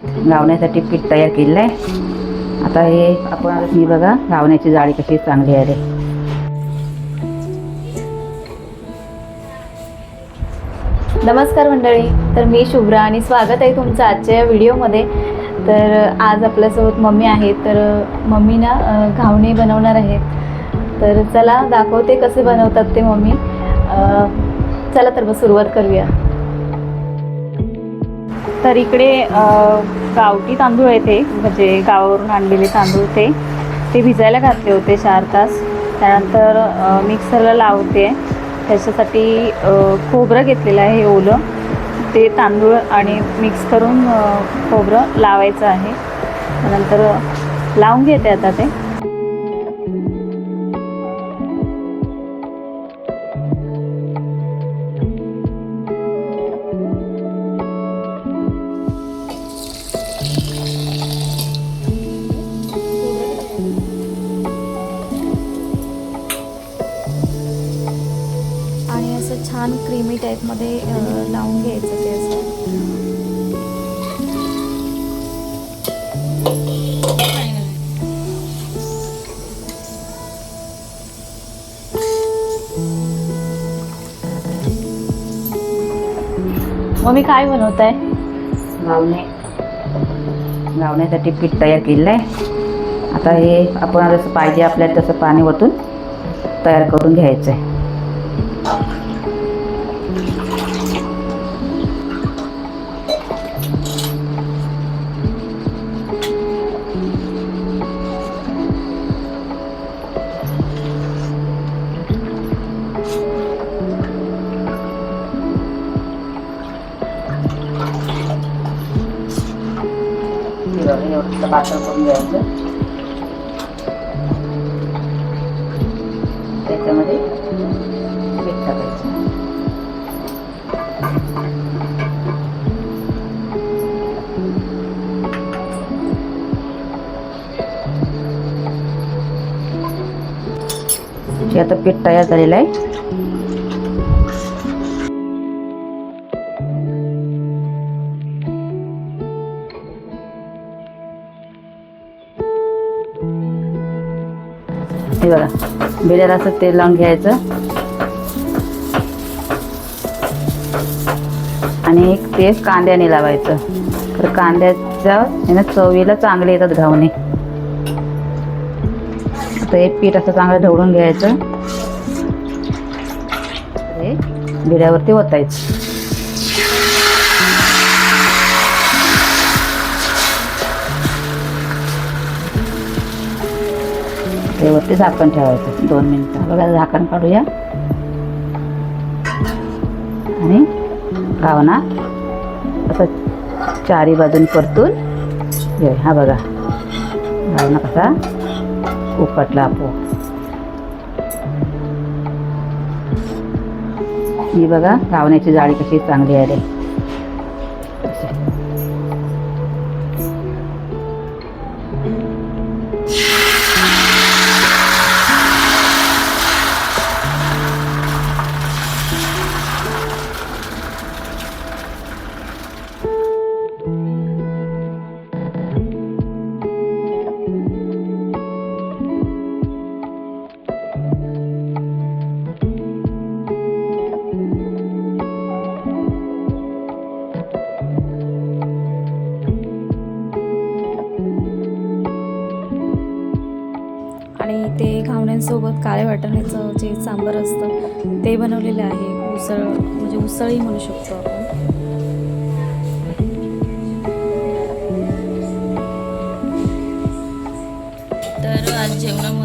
घावण्यासाठी पीठ तयार केलेलं आहे। आता हे आपण ही बघा घावण्याची जाळी कशी चांगली आली। नमस्कार मंडळी, तर मी शुभ्रा आणि स्वागत आहे तुमचं आजच्या या व्हिडिओमध्ये। तर आज आपल्यासोबत मम्मी आहेत, तर मम्मी ना घावणे बनवणार आहेत। तर चला दाखवते कसे बनवतात ते मम्मी। चला तर मग सुरुवात करूया। तर इकडे गावठी तांदूळ आहे, ते म्हणजे गावावरून आणलेले तांदूळ ते भिजायला घातले होते 4 तास। त्यानंतर मिक्सरला लावते। त्याच्यासाठी खोबरं घेतलेलं आहे, हे ओलं ते तांदूळ आणि मिक्स करून खोबरं लावायचं आहे। त्यानंतर लावून घेते आता ते। आणि असं छान क्रीमी टाईपमध्ये लावून घ्यायचं ते असं। मम्मी काय बनवताय? घावण्यासाठी पीठ तयार केलेलं आहे। आता हे आपण जसं पाहिजे आपल्याला तसं पाणी ओतून तयार करून घ्यायचं आहे। एवढं पातळ करून घ्यायचं। त्याच्यामध्ये मीठ टाकायचं। हे आता पीठ तयार झालेलं आहे। हे बघा बिड्याला असं तेल लावून घ्यायचं आणि एक ते कांद्याने लावायचं। तर कांद्याच्या यानं चवीला चांगले येतात घावणे। आता हे पीठ असं चांगलं ढवळून घ्यायचं। हे बिड्यावरती ओतायचं। त्यावरती झाकण ठेवायचं 2 मिनिटं। बघा झाकण काढूया आणि घावना असं चारी बाजून परतून घे। हा बघा घावना कसा उपटला आपोआप। ही बघा घावण्याची जाळी कशी चांगली आली। आणि ते घावण्यांसोबत काळे वाटाण्याचं जे सांबर असतं ते बनवलेलं आहे। उसळ म्हणजे उसळही म्हणू शकतो आपण। तर आज जेवणामध्ये